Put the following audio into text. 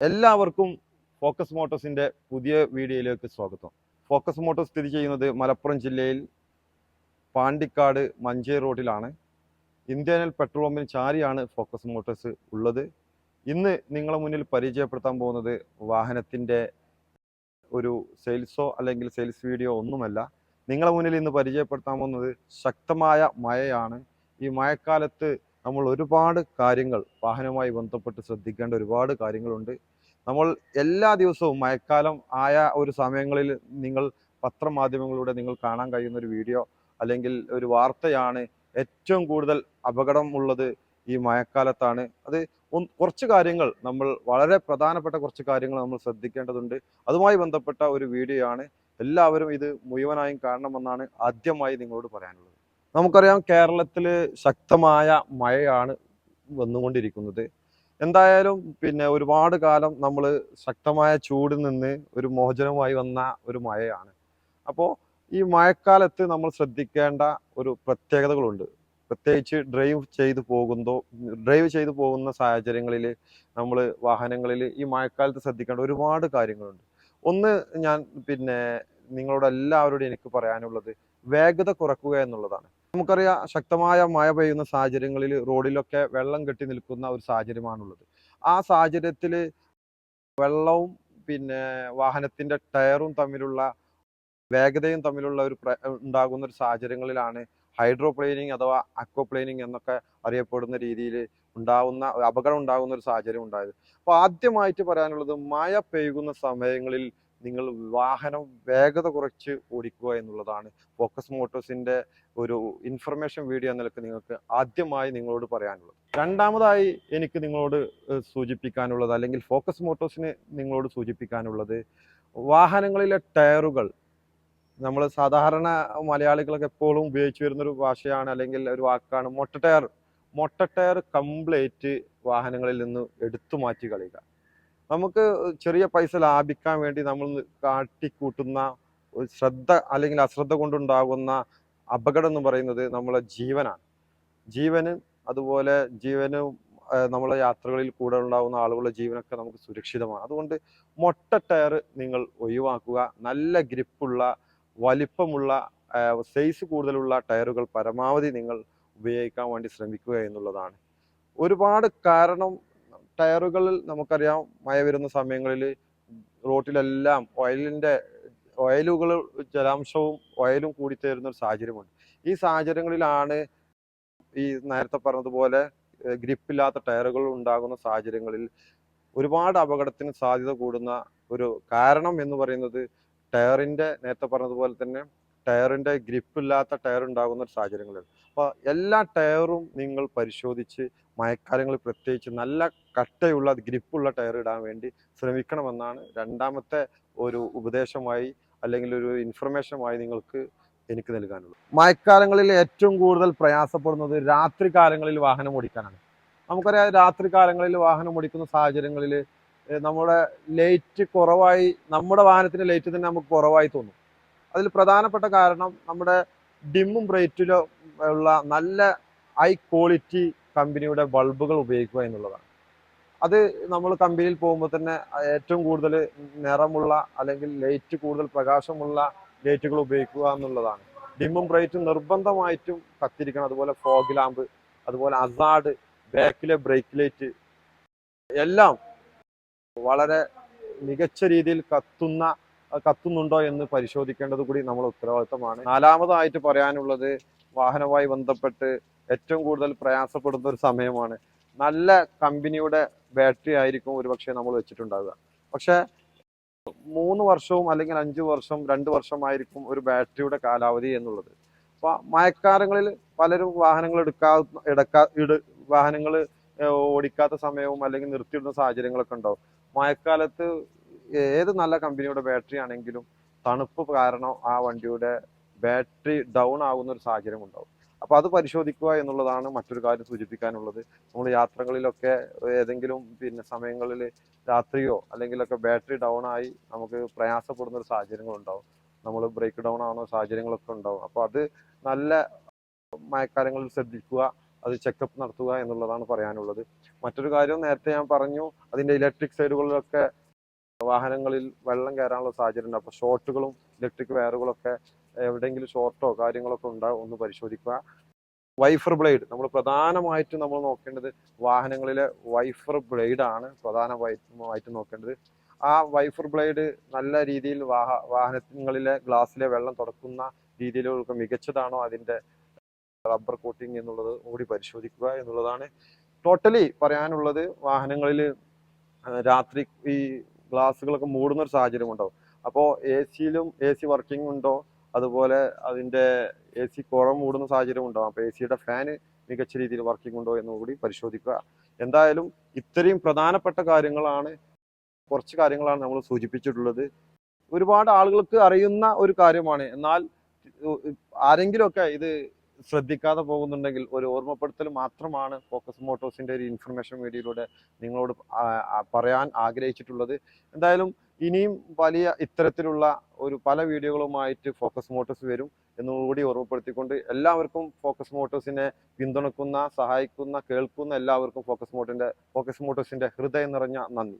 എല്ലാവർക്കും ഫോക്കസ് മോട്ടോഴ്സിൻ്റെ പുതിയ വീഡിയോയിലേക്ക് സ്വാഗതം. ഫോക്കസ് മോട്ടോഴ്സ് സ്ഥിതി ചെയ്യുന്നത് മലപ്പുറം ജില്ലയിൽ പാണ്ടിക്കാട് മഞ്ചേരി റോഡിലാണ്. ഇന്ത്യൻ പെട്രോൾ പമ്പിന് ചാരിയാണ് ഫോക്കസ് മോട്ടോഴ്സ് ഉള്ളത്. ഇന്ന് നിങ്ങളെ മുന്നിൽ പരിചയപ്പെടുത്താൻ പോകുന്നത് വാഹനത്തിൻ്റെ ഒരു സെയിൽസോ അല്ലെങ്കിൽ സെയിൽസ് വീഡിയോ ഒന്നുമല്ല. നിങ്ങളെ മുന്നിൽ ഇന്ന് പരിചയപ്പെടുത്താൻ പോകുന്നത് ശക്തമായ മഴയാണ്. ഈ മഴക്കാലത്ത് നമ്മൾ ഒരുപാട് കാര്യങ്ങൾ വാഹനവുമായി ബന്ധപ്പെട്ട് ശ്രദ്ധിക്കേണ്ട ഒരുപാട് കാര്യങ്ങളുണ്ട്. നമ്മൾ എല്ലാ ദിവസവും മഴക്കാലം ആയ ഒരു സമയങ്ങളിൽ നിങ്ങൾ പത്രമാധ്യമങ്ങളിലൂടെ നിങ്ങൾ കാണാൻ കഴിയുന്ന ഒരു വീഡിയോ അല്ലെങ്കിൽ ഒരു വാർത്തയാണ് ഏറ്റവും കൂടുതൽ അപകടം ഉള്ളത് ഈ മഴക്കാലത്താണ്. അത് കുറച്ച് കാര്യങ്ങൾ നമ്മൾ വളരെ പ്രധാനപ്പെട്ട കുറച്ച് കാര്യങ്ങൾ നമ്മൾ ശ്രദ്ധിക്കേണ്ടതുണ്ട്. അതുമായി ബന്ധപ്പെട്ട ഒരു വീഡിയോ ആണ്. എല്ലാവരും ഇത് മുഴുവനായും കാണണമെന്നാണ് ആദ്യമായി നിങ്ങളോട് പറയാനുള്ളത്. നമുക്കറിയാം, കേരളത്തിൽ ശക്തമായ മഴയാണ് വന്നുകൊണ്ടിരിക്കുന്നത്. എന്തായാലും ഒരുപാട് കാലം നമ്മൾ ശക്തമായ ചൂടിൽ നിന്ന് ഒരു മോചനമായി വന്ന ഒരു മഴയാണ്. അപ്പോൾ ഈ മഴക്കാലത്ത് നമ്മൾ ശ്രദ്ധിക്കേണ്ട ഒരു പ്രത്യേകതകളുണ്ട്. പ്രത്യേകിച്ച് ഡ്രൈവ് ചെയ്തു പോകുന്ന സാഹചര്യങ്ങളിൽ നമ്മൾ വാഹനങ്ങളിൽ ഈ മഴക്കാലത്ത് ശ്രദ്ധിക്കേണ്ട ഒരുപാട് കാര്യങ്ങളുണ്ട്. ഒന്ന് ഞാൻ നിങ്ങളോട് എല്ലാവരോടും എനിക്ക് പറയാനുള്ളത് വേഗത കുറക്കുക എന്നുള്ളതാണ്. നമുക്കറിയാം, ശക്തമായ മഴ പെയ്യുന്ന സാഹചര്യങ്ങളിൽ റോഡിലൊക്കെ വെള്ളം കെട്ടി നിൽക്കുന്ന ഒരു സാഹചര്യമാണുള്ളത്. ആ സാഹചര്യത്തിൽ വെള്ളവും വാഹനത്തിന്റെ ടയറും തമ്മിലുള്ള വേഗതയും തമ്മിലുള്ള ഉണ്ടാകുന്ന ഒരു സാഹചര്യങ്ങളിലാണ് ഹൈഡ്രോപ്ലെയിനിങ് അഥവാ അക്വപ്ലെയിനിങ് എന്നൊക്കെ അറിയപ്പെടുന്ന രീതിയിൽ അപകടം ഉണ്ടാകുന്ന ഒരു സാഹചര്യം ഉണ്ടായത്. അപ്പോൾ ആദ്യമായിട്ട് പറയാനുള്ളത്, മഴ പെയ്യുന്ന സമയങ്ങളിൽ നിങ്ങൾ വാഹനം വേഗത കുറച്ച് ഓടിക്കുക എന്നുള്ളതാണ് ഫോക്കസ് മോട്ടോഴ്സിന്റെ ഒരു ഇൻഫർമേഷൻ വീഡിയോ എന്ന നിലക്ക് നിങ്ങൾക്ക് ആദ്യമായി നിങ്ങളോട് പറയാനുള്ളത്. രണ്ടാമതായി എനിക്ക് നിങ്ങളോട് സൂചിപ്പിക്കാനുള്ളത്, അല്ലെങ്കിൽ ഫോക്കസ് മോട്ടോഴ്സിന് നിങ്ങളോട് സൂചിപ്പിക്കാനുള്ളത്, വാഹനങ്ങളിലെ ടയറുകൾ നമ്മൾ സാധാരണ മലയാളികളൊക്കെ എപ്പോഴും ഉപയോഗിച്ച് വരുന്നൊരു ഭാഷയാണ് അല്ലെങ്കിൽ ഒരു വാക്കാണ് മൊട്ട ടയർ കംപ്ലീറ്റ് വാഹനങ്ങളിൽ നിന്ന് എടുത്തു മാറ്റി കളയുക. നമുക്ക് ചെറിയ പൈസ ലാഭിക്കാൻ വേണ്ടി നമ്മൾ കാട്ടിക്കൂട്ടുന്ന ഒരു ശ്രദ്ധ അല്ലെങ്കിൽ അശ്രദ്ധ കൊണ്ടുണ്ടാകുന്ന അപകടം എന്ന് പറയുന്നത് നമ്മളെ ജീവനും അതുപോലെ നമ്മളെ യാത്രകളിൽ കൂടെ ഉണ്ടാകുന്ന ആളുകളുടെ ജീവനൊക്കെ നമുക്ക് സുരക്ഷിതമാണ്. അതുകൊണ്ട് മൊട്ട ടയർ നിങ്ങൾ ഒഴിവാക്കുക. നല്ല ഗ്രിപ്പുള്ള, വലിപ്പമുള്ള, സൈസ് കൂടുതലുള്ള ടയറുകൾ പരമാവധി നിങ്ങൾ ഉപയോഗിക്കാൻ വേണ്ടി ശ്രമിക്കുക എന്നുള്ളതാണ്. ഒരുപാട് കാരണം, ടയറുകളിൽ നമുക്കറിയാം, മഴ വരുന്ന സമയങ്ങളിൽ റോട്ടിലെല്ലാം ഓയിലുകൾ, ജലാംശവും ഓയിലും കൂടിത്തേരുന്ന ഒരു സാഹചര്യമുണ്ട്. ഈ സാഹചര്യങ്ങളിലാണ് ഈ നേരത്തെ പറഞ്ഞതുപോലെ ഗ്രിപ്പില്ലാത്ത ടയറുകൾ ഉണ്ടാകുന്ന സാഹചര്യങ്ങളിൽ ഒരുപാട് അപകടത്തിന് സാധ്യത കൂടുന്ന ഒരു കാരണം എന്ന് പറയുന്നത് നേരത്തെ പറഞ്ഞതുപോലെ തന്നെ ടയറിന്റെ ഗ്രിപ്പില്ലാത്ത ടയർ ഉണ്ടാകുന്ന ഒരു സാഹചര്യങ്ങളാണ്. അപ്പോൾ എല്ലാ ടയറും നിങ്ങൾ പരിശോധിച്ച് മഴക്കാലങ്ങളിൽ പ്രത്യേകിച്ച് നല്ല കട്ടയുള്ള ഗ്രിപ്പുള്ള ടയർ ഇടാൻ വേണ്ടി ശ്രമിക്കണമെന്നാണ് രണ്ടാമത്തെ ഒരു ഉപദേശമായി അല്ലെങ്കിൽ ഒരു ഇൻഫർമേഷനുമായി എനിക്ക് നൽകാനുള്ളത്. മഴക്കാലങ്ങളിൽ ഏറ്റവും കൂടുതൽ പ്രയാസപ്പെടുന്നത് രാത്രി കാലങ്ങളിൽ വാഹനം ഓടിക്കാനാണ്. നമുക്കറിയാം, രാത്രി കാലങ്ങളിൽ വാഹനം ഓടിക്കുന്ന സാഹചര്യങ്ങളിൽ നമ്മുടെ വാഹനത്തിന്റെ ലൈറ്റ് തന്നെ നമുക്ക് കുറവായി തോന്നും. അതിൽ പ്രധാനപ്പെട്ട കാരണം നമ്മുടെ ഡിമ്മും ബ്രൈറ്റിലും ഉള്ള നല്ല ഹൈ ക്വാളിറ്റി കമ്പനിയുടെ ബൾബുകൾ ഉപയോഗിക്കുക എന്നുള്ളതാണ്. അത് നമ്മൾ കമ്പനിയിൽ പോകുമ്പോൾ തന്നെ ഏറ്റവും കൂടുതൽ നിറമുള്ള അല്ലെങ്കിൽ ലൈറ്റ് കൂടുതൽ പ്രകാശമുള്ള ലൈറ്റുകൾ ഉപയോഗിക്കുക എന്നുള്ളതാണ്. ഡിമ്മും ബ്രൈറ്റും നിർബന്ധമായിട്ടും കത്തിരിക്കണം. അതുപോലെ ഫോഗ് ലാമ്പ്, അതുപോലെ അസാഡ്, ബാക്കിലെ ബ്രേക്ക് ലൈറ്റ് എല്ലാം വളരെ മികച്ച രീതിയിൽ കത്തുന്നുണ്ടോ എന്ന് പരിശോധിക്കേണ്ടത് കൂടി നമ്മുടെ ഉത്തരവാദിത്തമാണ്. നാലാമതായിട്ട് പറയാനുള്ളത്, വാഹനവുമായി ബന്ധപ്പെട്ട് ഏറ്റവും കൂടുതൽ പ്രയാസപ്പെടുന്ന ഒരു സമയമാണ്. നല്ല കമ്പനിയുടെ ബാറ്ററി ആയിരിക്കും ഒരുപക്ഷെ നമ്മൾ വെച്ചിട്ടുണ്ടാവുക. പക്ഷെ 3 വർഷവും അല്ലെങ്കിൽ 5 വർഷം, 2 വർഷമായിരിക്കും ഒരു ബാറ്ററിയുടെ കാലാവധി എന്നുള്ളത്. അപ്പൊ മഴക്കാലങ്ങളിൽ പലരും വാഹനങ്ങൾ ഓടിക്കാത്ത സമയവും അല്ലെങ്കിൽ നിർത്തിയിടുന്ന സാഹചര്യങ്ങളൊക്കെ ഉണ്ടാവും. മഴക്കാലത്ത് ഏത് നല്ല കമ്പനിയുടെ ബാറ്ററി ആണെങ്കിലും തണുപ്പ് കാരണം ആ വണ്ടിയുടെ ബാറ്ററി ഡൗൺ ആകുന്ന ഒരു സാഹചര്യം ഉണ്ടാവും. അപ്പൊ അത് പരിശോധിക്കുക എന്നുള്ളതാണ് മറ്റൊരു കാര്യം സൂചിപ്പിക്കാനുള്ളത്. നമ്മൾ യാത്രകളിലൊക്കെ ഏതെങ്കിലും സമയങ്ങളിൽ രാത്രിയോ അല്ലെങ്കിലൊക്കെ ബാറ്ററി ഡൗൺ ആയി നമുക്ക് പ്രയാസപ്പെടുന്ന ഒരു സാഹചര്യങ്ങൾ ഉണ്ടാവും. നമ്മൾ ബ്രേക്ക് ഡൗൺ ആവുന്ന സാഹചര്യങ്ങളൊക്കെ ഉണ്ടാവും. അപ്പൊ അത് നല്ല മഴക്കാലങ്ങളിൽ ശ്രദ്ധിക്കുക. അത് ചെക്കപ്പ് നടത്തുക എന്നുള്ളതാണ് പറയാനുള്ളത്. മറ്റൊരു കാര്യം നേരത്തെ ഞാൻ പറഞ്ഞു, അതിൻ്റെ ഇലക്ട്രിക് സൈഡുകളിലൊക്കെ വാഹനങ്ങളിൽ വെള്ളം കയറാനുള്ള സാഹചര്യം ഉണ്ട്. അപ്പോൾ ഷോർട്ടുകളും ഇലക്ട്രിക് വയറുകളൊക്കെ എവിടെയെങ്കിലും ഷോർട്ടോ കാര്യങ്ങളൊക്കെ ഉണ്ടാവും, ഒന്ന് പരിശോധിക്കുക. വൈഫർ ബ്ലേഡ്, നമ്മൾ പ്രധാനമായിട്ടും നമ്മൾ നോക്കേണ്ടത് വാഹനങ്ങളിലെ വൈഫർ ബ്ലേഡ് ആണ് പ്രധാനമായിട്ടും നോക്കേണ്ടത്. ആ വൈഫർ ബ്ലേഡ് നല്ല രീതിയിൽ വാഹനങ്ങളിലെ ഗ്ലാസ്സിലെ വെള്ളം തുടക്കുന്ന രീതിയിലൊക്കെ മികച്ചതാണോ അതിൻ്റെ റബ്ബർ കോട്ടിംഗ് എന്നുള്ളത് കൂടി പരിശോധിക്കുക എന്നുള്ളതാണ് ടോട്ടലി പറയാനുള്ളത്. വാഹനങ്ങളിൽ രാത്രി ഈ ഗ്ലാസ്സുകളൊക്കെ മൂടുന്ന ഒരു സാഹചര്യം ഉണ്ടാവും. അപ്പോൾ എ സി വർക്കിംഗ് ഉണ്ടോ, അതുപോലെ അതിൻ്റെ എ സി കുളം മൂടുന്ന സാഹചര്യം ഉണ്ടാവും. അപ്പോൾ എ സിയുടെ ഫാന് മികച്ച രീതിയിൽ വർക്കിംഗ് ഉണ്ടോ എന്ന് കൂടി പരിശോധിക്കുക. എന്തായാലും ഇത്രയും പ്രധാനപ്പെട്ട കാര്യങ്ങളാണ്, കുറച്ച് കാര്യങ്ങളാണ് നമ്മൾ സൂചിപ്പിച്ചിട്ടുള്ളത്. ഒരുപാട് ആളുകൾക്ക് അറിയുന്ന ഒരു കാര്യമാണ്. എന്നാൽ ആരെങ്കിലുമൊക്കെ ഇത് ശ്രദ്ധിക്കാതെ പോകുന്നുണ്ടെങ്കിൽ ഒരു ഓർമ്മപ്പെടുത്തൽ മാത്രമാണ് ഫോക്കസ് മോട്ടോഴ്സിന്റെ ഒരു ഇൻഫർമേഷൻ വീഡിയോയിലൂടെ നിങ്ങളോട് പറയാൻ ആഗ്രഹിച്ചിട്ടുള്ളത്. എന്തായാലും ഇനിയും വലിയ ഇത്തരത്തിലുള്ള പല വീഡിയോകളുമായിട്ട് ഫോക്കസ് മോട്ടോഴ്സ് വരും എന്നുകൂടി ഓർമ്മപ്പെടുത്തിക്കൊണ്ട് എല്ലാവർക്കും ഫോക്കസ് മോട്ടോഴ്സിനെ പിന്തുണക്കുന്ന, സഹായിക്കുന്ന, കേൾക്കുന്ന എല്ലാവർക്കും ഫോക്കസ് മോട്ടോഴ്സിന്റെ ഹൃദയം നിറഞ്ഞ നന്ദി.